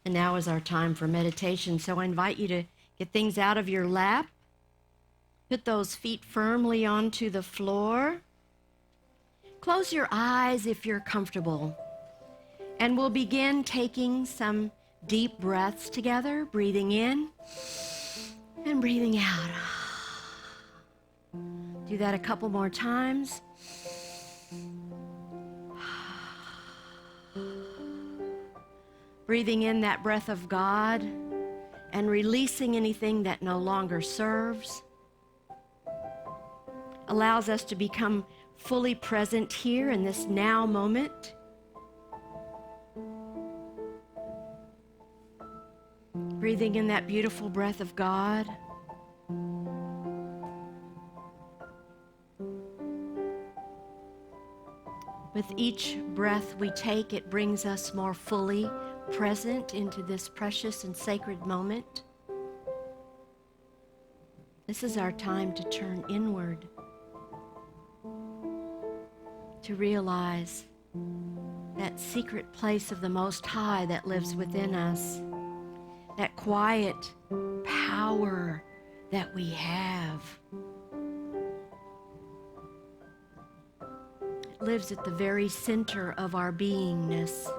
And now is our time for meditation. So I invite you to get things out of your lap. Put those feet firmly onto the floor. Close your eyes if you're comfortable. And we'll begin taking some deep breaths together, breathing in and breathing out. Do that a couple more times. Breathing in that breath of God and releasing anything that no longer serves. Allows us to become fully present here in this now moment. Breathing in that beautiful breath of God. With each breath we take, it brings us more fully present into this precious and sacred moment. This is our time to turn inward, to realize that secret place of the Most High that lives within us, that quiet power that we have. It lives at the very center of our beingness.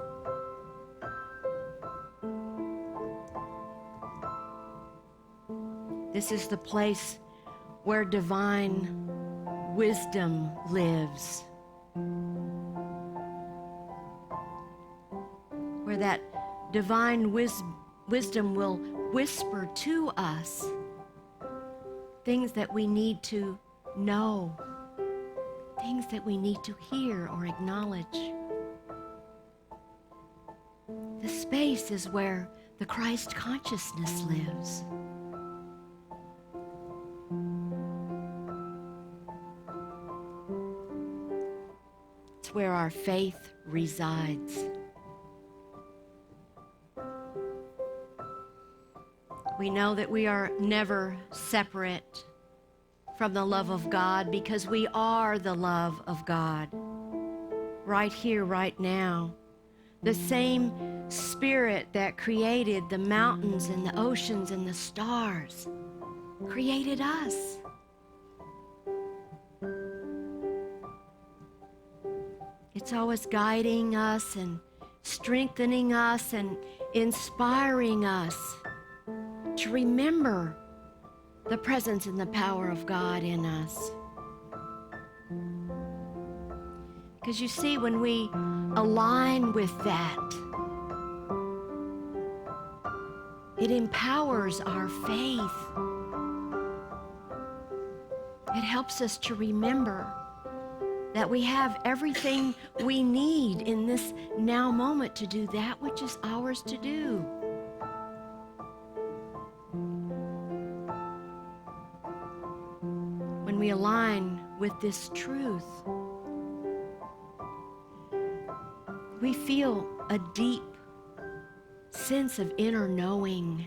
This is the place where divine wisdom lives, where that divine wisdom will whisper to us things that we need to know, things that we need to hear or acknowledge. The space is where the Christ consciousness lives. It's where our faith resides. We know that we are never separate from the love of God because we are the love of God. Right here, right now. The same Spirit that created the mountains and the oceans and the stars created us. It's always guiding us and strengthening us and inspiring us to remember the presence and the power of God in us. Because you see, when we align with that, it empowers our faith. It helps us to remember that we have everything we need in this now moment to do that which is ours to do. When we align with this truth, we feel a deep sense of inner knowing,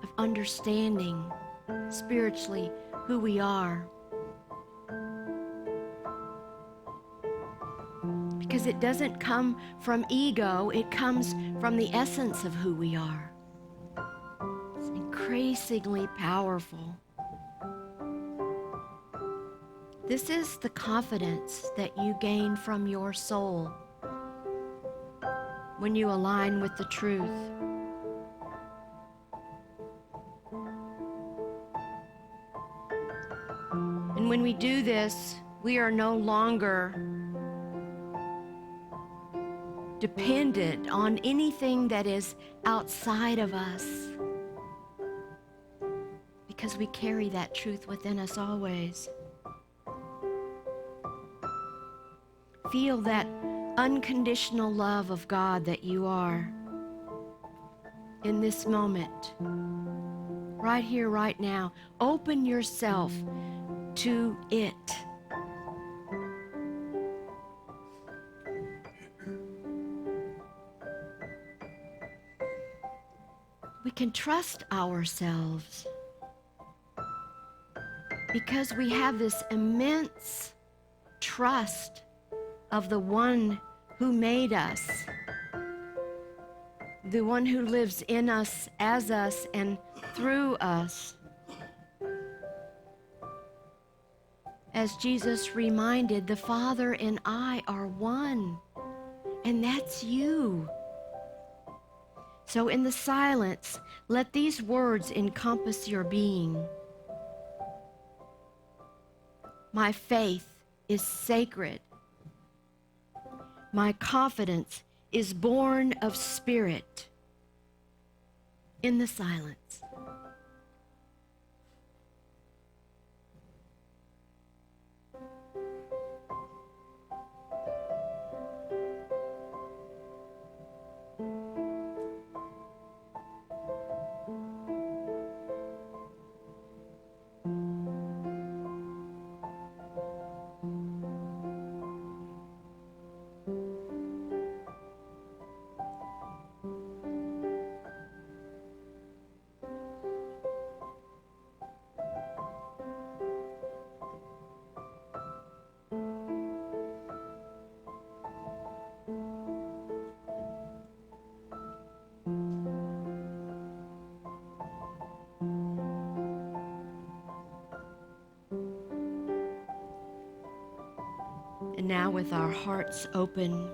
of understanding spiritually who we are. Because it doesn't come from ego, it comes from the essence of who we are. It's increasingly powerful. This is the confidence that you gain from your soul when you align with the truth. And when we do this, we are no longer dependent on anything that is outside of us, because we carry that truth within us always. Feel that unconditional love of God that you are in this moment, right here, right now. Open yourself to it. We can trust ourselves because we have this immense trust of the one who made us the one who lives in us, as us, and through us. As Jesus reminded, the Father and I are one, and that's you. So in the silence, let these words encompass your being. My faith is sacred. My confidence is born of spirit. In the silence. And now, with our hearts open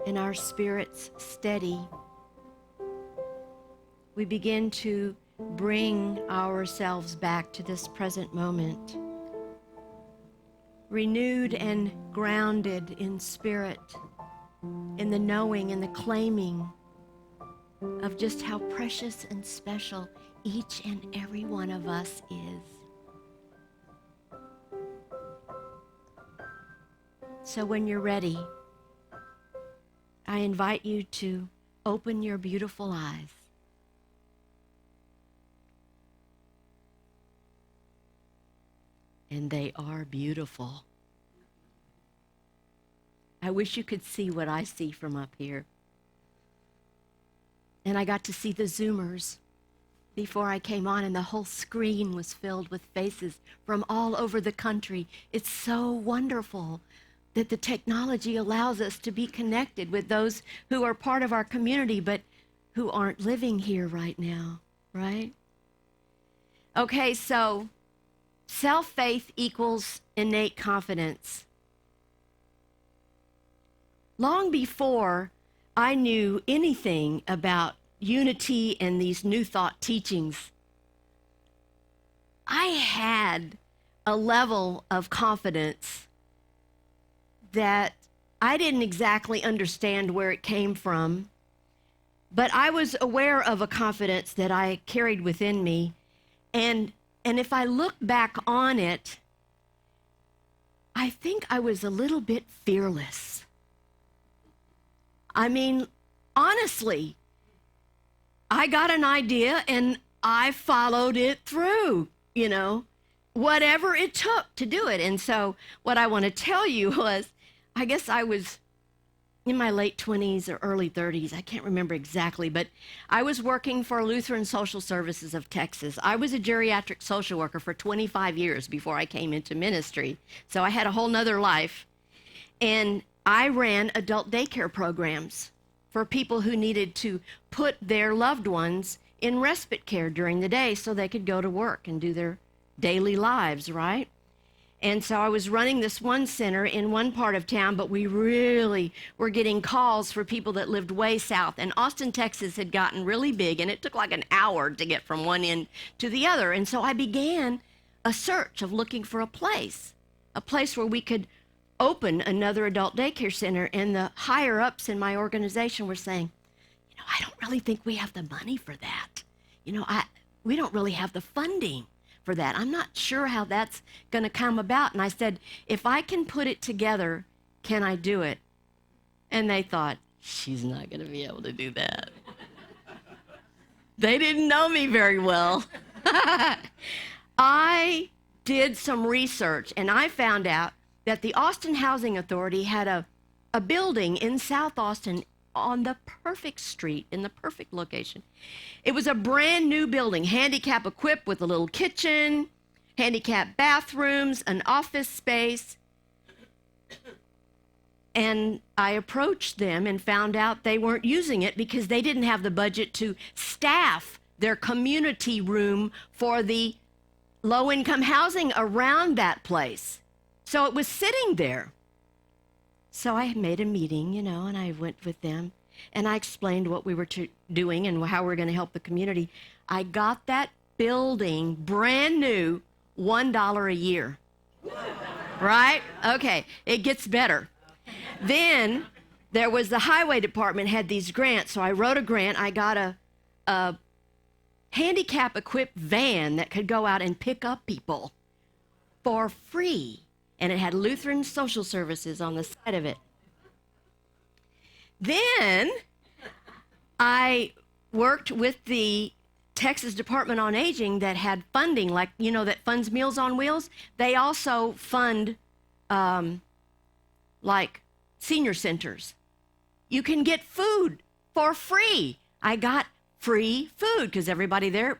and our spirits steady, we begin to bring ourselves back to this present moment, renewed and grounded in spirit, in the knowing and the claiming of just how precious and special each and every one of us is. So when you're ready, I invite you to open your beautiful eyes. And they are beautiful. I wish you could see what I see from up here. And I got to see the Zoomers before I came on, and the whole screen was filled with faces from all over the country. It's so wonderful that the technology allows us to be connected with those who are part of our community, but who aren't living here right now, right? Okay, so self-faith equals innate confidence. Long before I knew anything about unity and these new thought teachings, I had a level of confidence that I didn't exactly understand where it came from, but I was aware of a confidence that I carried within me. And if I look back on it, I think I was a little bit fearless. I mean, honestly, I got an idea and I followed it through, whatever it took to do it. And so what I want to tell you was, I guess I was in my late 20s or early 30s. I can't remember exactly, but I was working for Lutheran Social Services of Texas. I was a geriatric social worker for 25 years before I came into ministry. So I had a whole nother life. And I ran adult daycare programs for people who needed to put their loved ones in respite care during the day so they could go to work and do their daily lives, right? And so I was running this one center in one part of town, but we really were getting calls for people that lived way south. And Austin, Texas had gotten really big, and it took like an hour to get from one end to the other. And so I began a search of looking for a place where we could open another adult daycare center. And the higher ups in my organization were saying, I don't really think we have the money for that. We don't really have the funding for that. I'm not sure how that's going to come about. And I said, if I can put it together, can I do it? And they thought, she's not going to be able to do that. They didn't know me very well. I did some research, and I found out that the Austin Housing Authority had a building in South Austin on the perfect street, in the perfect location. It was a brand new building, handicap equipped with a little kitchen, handicap bathrooms, an office space. And I approached them and found out they weren't using it because they didn't have the budget to staff their community room for the low-income housing around that place. So it was sitting there. So I made a meeting, and I went with them, and I explained what we were doing and how we were going to help the community. I got that building brand new, $1 a year. Right? Okay, it gets better. Then there was the highway department had these grants, so I wrote a grant. I got a handicap-equipped van that could go out and pick up people for free, and it had Lutheran social services on the side of it. Then I worked with the Texas Department on Aging that had funding, like, that funds Meals on Wheels. They also fund, like, senior centers. You can get food for free. I got free food because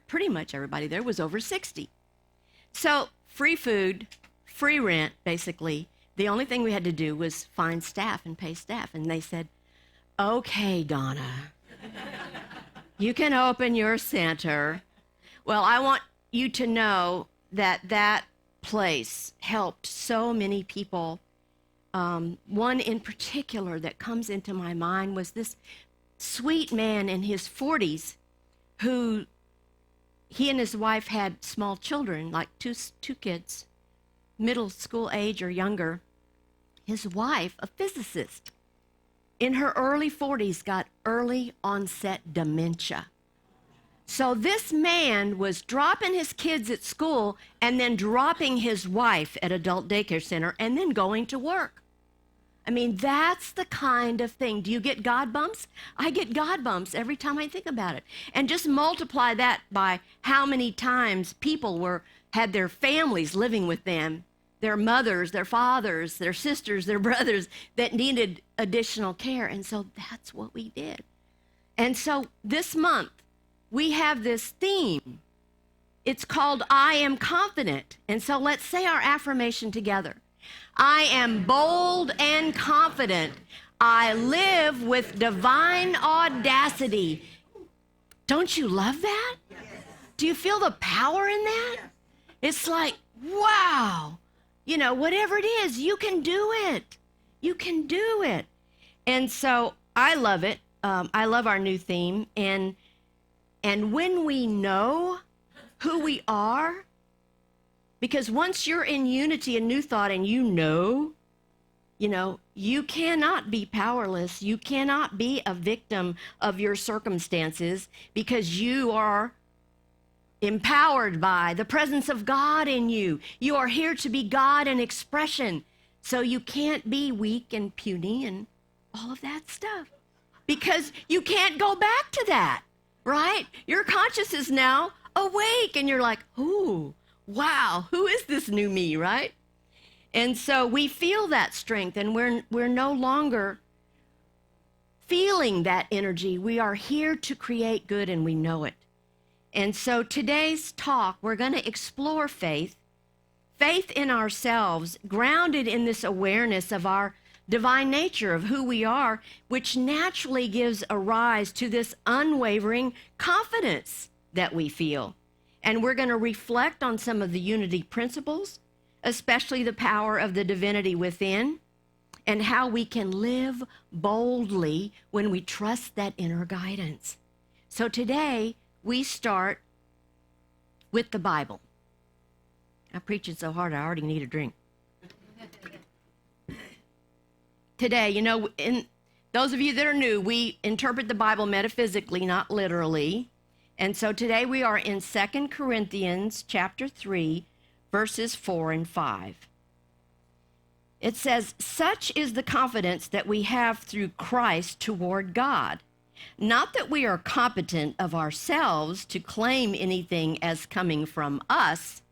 pretty much everybody there was over 60. So free food, free rent, basically. The only thing we had to do was find staff and pay staff. And they said, okay, Donna, you can open your center. Well, I want you to know that place helped so many people. One in particular that comes into my mind was this sweet man in his 40s who he and his wife had small children, like two kids, middle school age or younger. His wife, a physicist, in her early 40s got early onset dementia. So this man was dropping his kids at school and then dropping his wife at adult daycare center and then going to work. I mean, that's the kind of thing. Do you get God bumps? I get God bumps every time I think about it. And just multiply that by how many times people had their families living with them, their mothers, their fathers, their sisters, their brothers that needed additional care. And so that's what we did. And so this month, we have this theme. It's called I Am Confident. And so let's say our affirmation together. I am bold and confident. I live with divine audacity. Don't you love that? Yes. Do you feel the power in that? Yes. It's like, wow, whatever it is, you can do it. You can do it. And so I love it. I love our new theme. And when we know who we are, because once you're in unity and new thought and you cannot be powerless. You cannot be a victim of your circumstances because you are empowered by the presence of God in you. You are here to be God in expression. So you can't be weak and puny and all of that stuff because you can't go back to that, right? Your conscious is now awake and you're like, ooh, wow, who is this new me, right? And so we feel that strength and we're no longer feeling that energy. We are here to create good and we know it. And so today's talk, we're going to explore faith in ourselves, grounded in this awareness of our divine nature, of who we are, which naturally gives a rise to this unwavering confidence that we feel. And we're going to reflect on some of the unity principles, especially the power of the divinity within, and how we can live boldly when we trust that inner guidance. So today, we start with the Bible. I'm preaching so hard, I already need a drink. Today, in those of you that are new, we interpret the Bible metaphysically, not literally. And so today we are in 2 Corinthians chapter 3, verses 4 and 5. It says, such is the confidence that we have through Christ toward God. Not that we are competent of ourselves to claim anything as coming from us.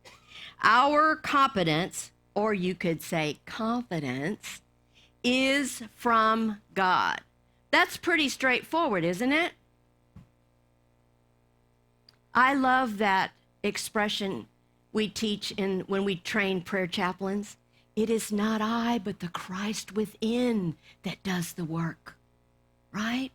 Our competence, or you could say confidence, is from God. That's pretty straightforward, isn't it? I love that expression we teach when we train prayer chaplains. it is not I, but the Christ within that does the work, right?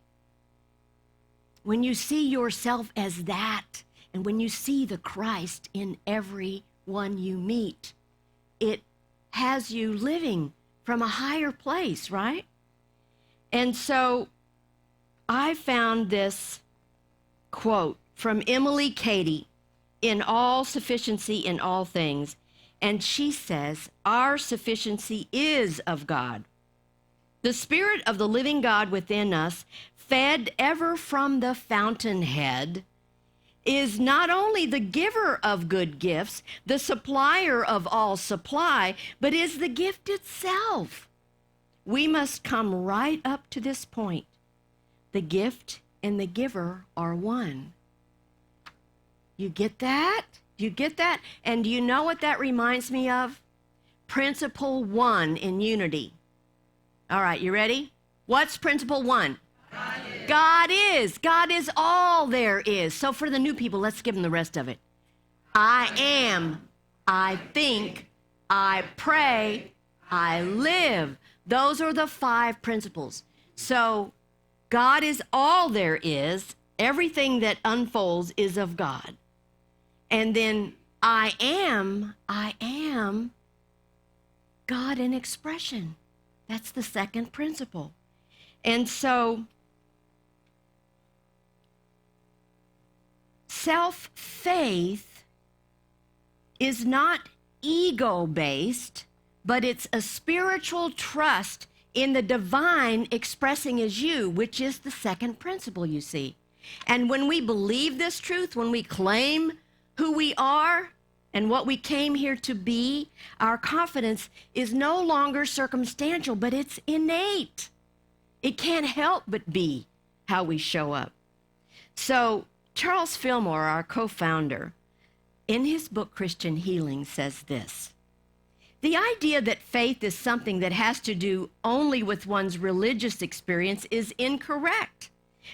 When you see yourself as that, and when you see the Christ in every one you meet, it has you living from a higher place, right? And so I found this quote from Emily Cady, in all sufficiency in all things. And she says, our sufficiency is of God. The Spirit of the living God within us, fed ever from the fountainhead, is not only the giver of good gifts, the supplier of all supply, but is the gift itself. We must come right up to this point. The gift and the giver are one. You get that? You get that? And do you know what that reminds me of? Principle 1 in unity. All right, you ready? What's principle 1? God is. God is. God is all there is. So for the new people, let's give them the rest of it. I am. I think. I pray. I live. Those are the 5 principles. So God is all there is. Everything that unfolds is of God. And then I am God in expression. That's the second principle. And so self-faith is not ego-based, but it's a spiritual trust in the divine expressing as you, which is the second principle, you see. And when we believe this truth, when we claim who we are and what we came here to be, our confidence is no longer circumstantial, but it's innate. It can't help but be how we show up. So Charles Fillmore, our co-founder, in his book Christian Healing, says this: the idea that faith is something that has to do only with one's religious experience is incorrect.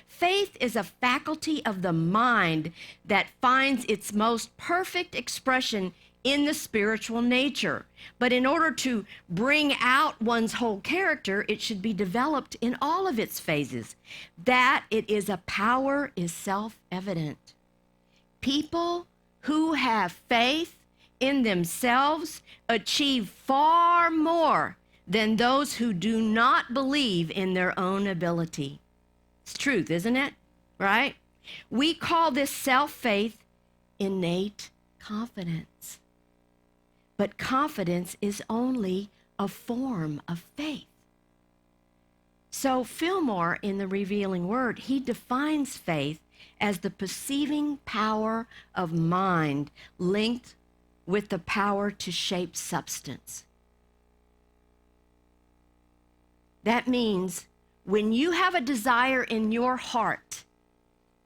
Faith is a faculty of the mind that finds its most perfect expression in the spiritual nature. But in order to bring out one's whole character, it should be developed in all of its phases. That it is a power is self-evident. People who have faith in themselves achieve far more than those who do not believe in their own ability. It's truth, isn't it? Right? We call this self-faith innate confidence. But confidence is only a form of faith. So Fillmore, in the Revealing Word, he defines faith as the perceiving power of mind linked with the power to shape substance. That means when you have a desire in your heart,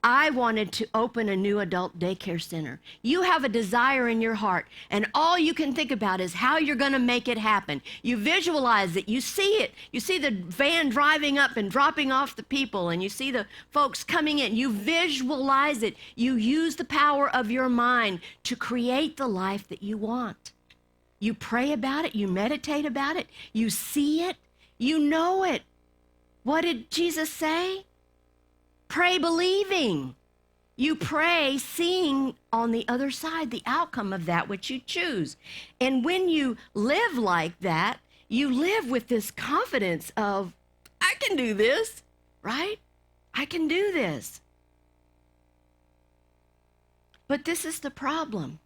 I wanted to open a new adult daycare center. You have a desire in your heart, and all you can think about is how you're going to make it happen. You visualize it. You see it. You see the van driving up and dropping off the people, and you see the folks coming in. You visualize it. You use the power of your mind to create the life that you want. You pray about it. You meditate about it. You see it. You know it. What did Jesus say? Pray believing. You pray seeing on the other side the outcome of that which you choose. And when you live like that, you live with this confidence of, I can do this, right? I can do this. But this is the problem.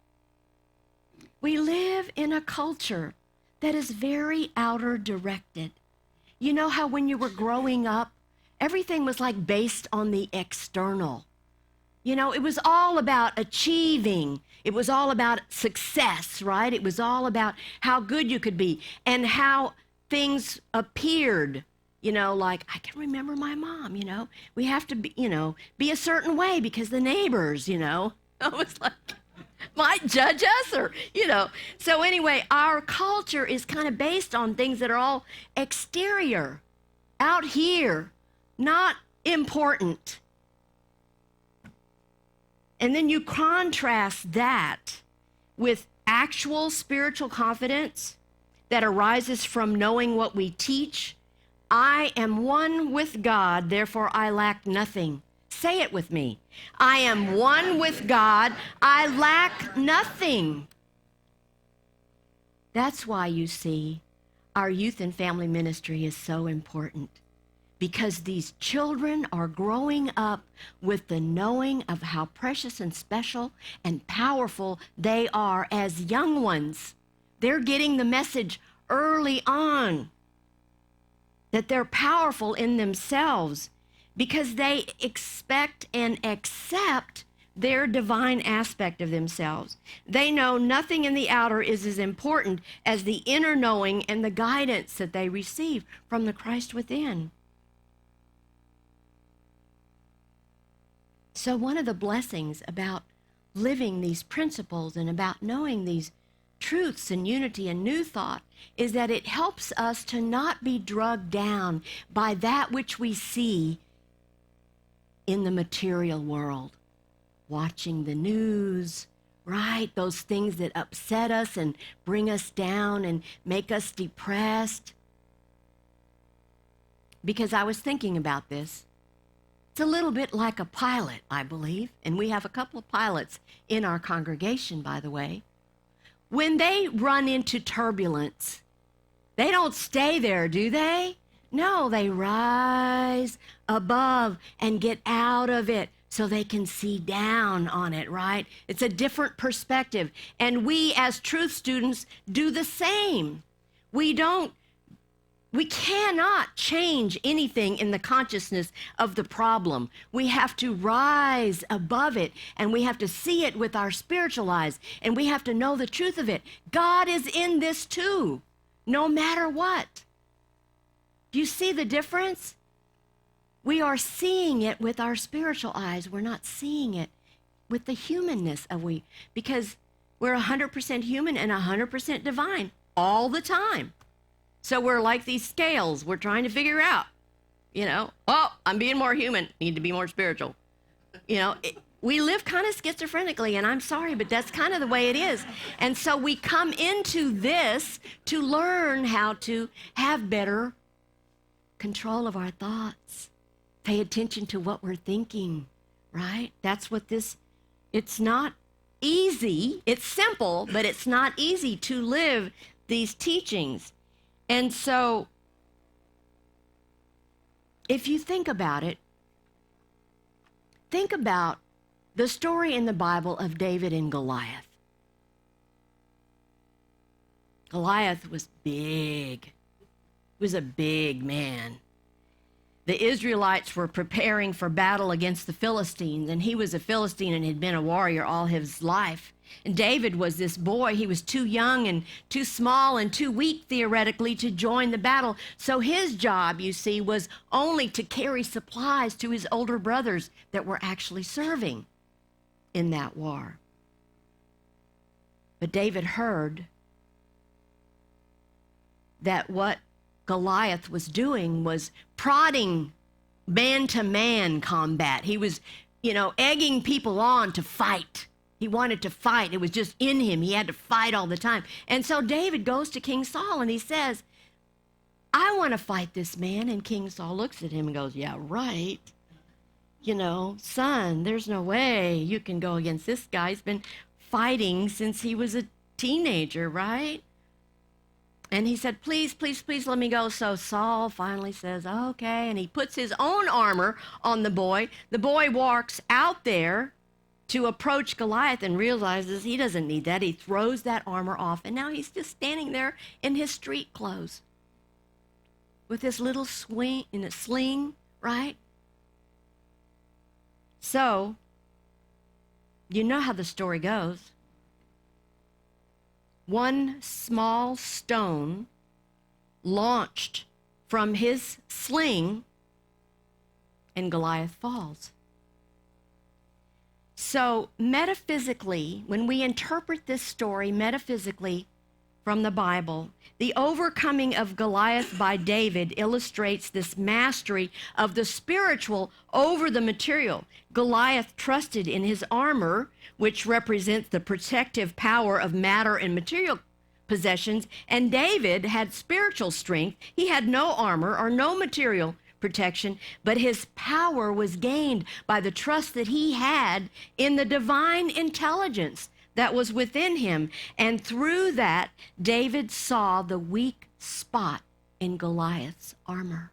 We live in a culture that is very outer directed. You know how when you were growing up, everything was like based on the external. You know, it was all about achieving. It was all about success, right? It was all about how good you could be and how things appeared. You know, like I can remember my mom, you know, we have to be, you know, be a certain way because the neighbors, you know, I was like, might judge us or, you know. So anyway, our culture is kind of based on things that are all exterior, out here, not important. And then you contrast that with actual spiritual confidence that arises from knowing what we teach. I am one with God, therefore I lack nothing. Say it with me. I am one with God, I lack nothing. That's why, you see, our youth and family ministry is so important, because these children are growing up with the knowing of how precious and special and powerful they are as young ones. They're getting the message early on that they're powerful in themselves because they expect and accept their divine aspect of themselves. They know nothing in the outer is as important as the inner knowing and the guidance that they receive from the Christ within. So one of the blessings about living these principles and about knowing these truths and unity and new thought is that it helps us to not be drugged down by that which we see in the material world. Watching the news, right? Those things that upset us and bring us down and make us depressed. Because I was thinking about this. It's a little bit like a pilot, I believe, and we have a couple of pilots in our congregation, by the way. When they run into turbulence, they don't stay there, do they? No, they rise above and get out of it so they can see down on it, right? It's a different perspective. And we as truth students do the same. We cannot change anything in the consciousness of the problem. We have to rise above it, and we have to see it with our spiritual eyes, and we have to know the truth of it. God is in this too, no matter what. Do you see the difference? We are seeing it with our spiritual eyes. We're not seeing it with the humanness of because we're 100% human and 100% divine all the time. So we're like these scales. We're trying to figure out, I'm being more human, need to be more spiritual. We live kind of schizophrenically, and I'm sorry, but that's kind of the way it is. And so we come into this to learn how to have better control of our thoughts. Pay attention to what we're thinking, right? That's what it's not easy. It's simple, but it's not easy to live these teachings. And so, if you think about it, think about the story in the Bible of David and Goliath. Goliath was big. He was a big man. The Israelites were preparing for battle against the Philistines, and he was a Philistine and had been a warrior all his life. And David was this boy. He was too young and too small and too weak, theoretically, to join the battle. So his job, you see, was only to carry supplies to his older brothers that were actually serving in that war. But David heard that what Goliath was doing was prodding man-to-man combat. He was, egging people on to fight. He wanted to fight. It was just in him. He had to fight all the time. And so David goes to King Saul and he says, I want to fight this man. And King Saul looks at him and goes, yeah, right. Son, there's no way you can go against this guy. He's been fighting since he was a teenager, right? And he said, please, please, please let me go. So Saul finally says, okay. And he puts his own armor on the boy. The boy walks out there to approach Goliath and realizes he doesn't need that. He throws that armor off. And now he's just standing there in his street clothes with this little swing in a sling, right? So, you know how the story goes. One small stone launched from his sling, and Goliath falls. So metaphysically, when we interpret this story metaphysically from the Bible, the overcoming of Goliath by David illustrates this mastery of the spiritual over the material. Goliath trusted in his armor, which represents the protective power of matter and material possessions, and David had spiritual strength. He had no armor or no material protection, but his power was gained by the trust that he had in the divine intelligence that was within him. And through that, David saw the weak spot in Goliath's armor.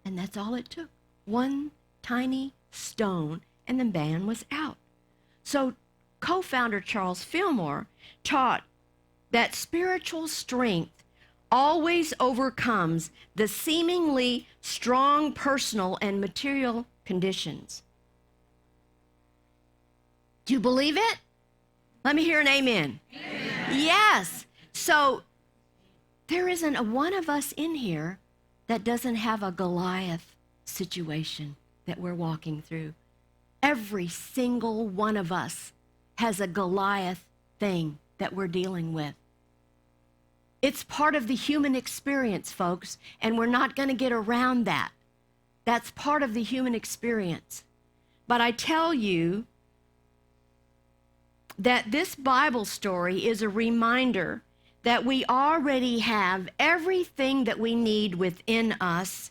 And that's all it took. One tiny stone, and the man was out. So co-founder Charles Fillmore taught that spiritual strength always overcomes the seemingly strong personal and material conditions. Do you believe it? Let me hear an amen. Amen. Yes. So there isn't a one of us in here that doesn't have a Goliath situation that we're walking through. Every single one of us has a Goliath thing that we're dealing with. It's part of the human experience, folks, and we're not going to get around that. That's part of the human experience. But I tell you that this Bible story is a reminder that we already have everything that we need within us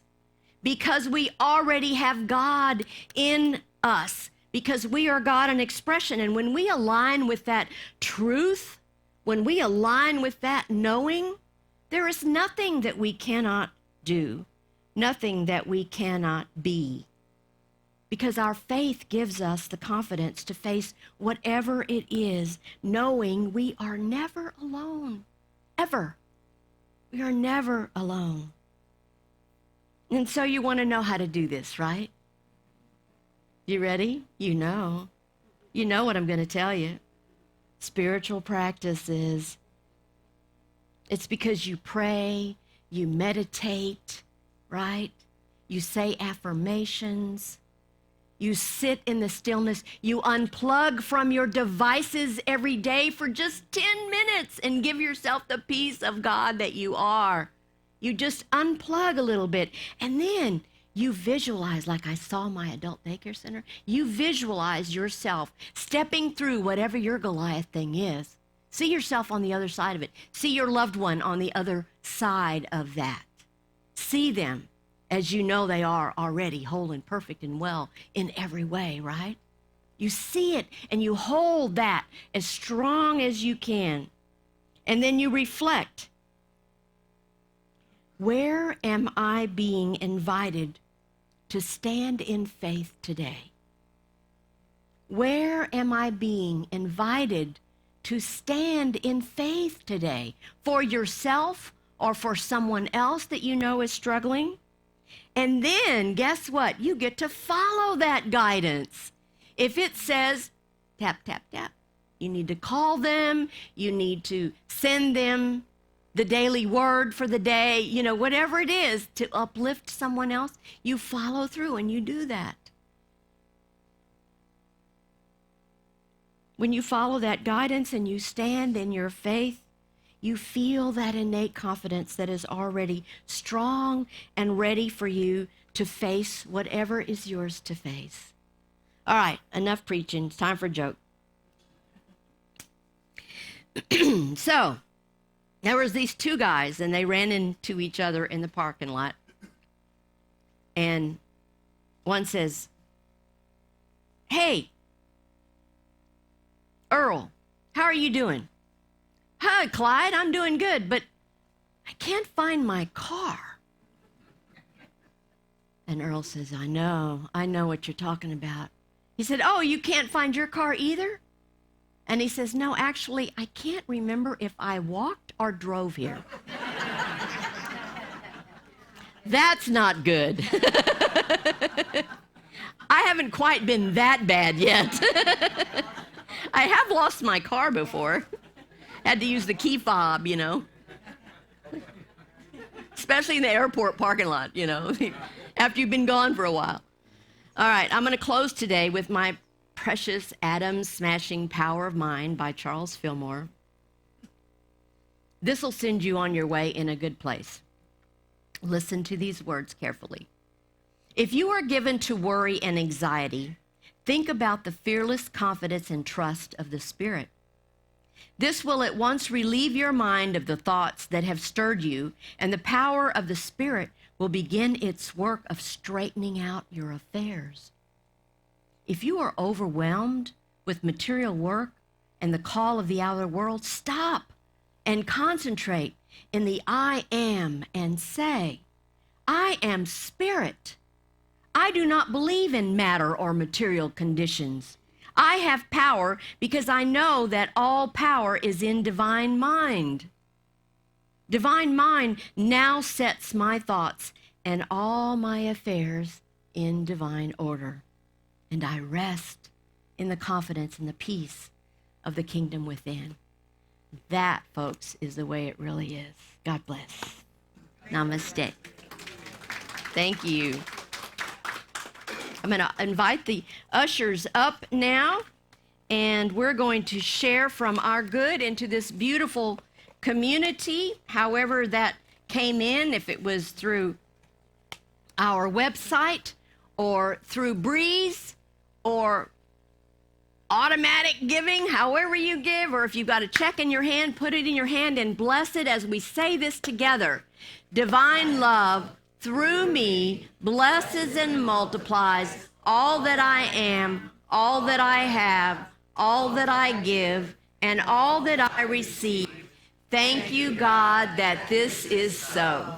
because we already have God in us, because we are God in expression. And when we align with that truth, when we align with that knowing, there is nothing that we cannot do, nothing that we cannot be, because our faith gives us the confidence to face whatever it is, knowing we are never alone, ever. We are never alone. And so you want to know how to do this, right? You ready? You know what I'm going to tell you. Spiritual practices. It's because you pray, you meditate, right? You say affirmations. You sit in the stillness. You unplug from your devices every day for just 10 minutes and give yourself the peace of God that you are. You just unplug a little bit. And then you visualize, like I saw my adult daycare center, you visualize yourself stepping through whatever your Goliath thing is. See yourself on the other side of it. See your loved one on the other side of that. See them as you know they are already whole and perfect and well in every way, right? You see it and you hold that as strong as you can. And then you reflect. Where am I being invited to stand in faith today? Where am I being invited to stand in faith today? For yourself or for someone else that you know is struggling? And then, guess what? You get to follow that guidance. If it says, tap, tap, tap, you need to call them, you need to send them the daily word for the day, whatever it is to uplift someone else, you follow through and you do that. When you follow that guidance and you stand in your faith, you feel that innate confidence that is already strong and ready for you to face whatever is yours to face. All right, enough preaching. It's time for a joke. So, there was these two guys, and they ran into each other in the parking lot. And one says, "Hey, Earl, how are you doing?" "Hi, Clyde, I'm doing good, but I can't find my car." And Earl says, I know what you're talking about." He said, "Oh, you can't find your car either?" And he says, "No, actually, I can't remember if I walked or drove here." That's not good. I haven't quite been that bad yet. I have lost my car before. Had to use the key fob, Especially in the airport parking lot, after you've been gone for a while. All right, I'm going to close today with my precious atom-smashing power of mind by Charles Fillmore. This will send you on your way in a good place. Listen to these words carefully. If you are given to worry and anxiety, think about the fearless confidence and trust of the Spirit. This will at once relieve your mind of the thoughts that have stirred you, and the power of the Spirit will begin its work of straightening out your affairs. If you are overwhelmed with material work and the call of the outer world, stop and concentrate in the I am and say, I am spirit. I do not believe in matter or material conditions. I have power because I know that all power is in divine mind. Divine mind now sets my thoughts and all my affairs in divine order. And I rest in the confidence and the peace of the kingdom within. That, folks, is the way it really is. God bless. Namaste. Thank you. I'm going to invite the ushers up now, and we're going to share from our good into this beautiful community, however that came in, if it was through our website or through Breeze or automatic giving, however you give, or if you've got a check in your hand, put it in your hand and bless it as we say this together. Divine love through me blesses and multiplies all that I am, all that I have, all that I give, and all that I receive. Thank you, God, that this is so.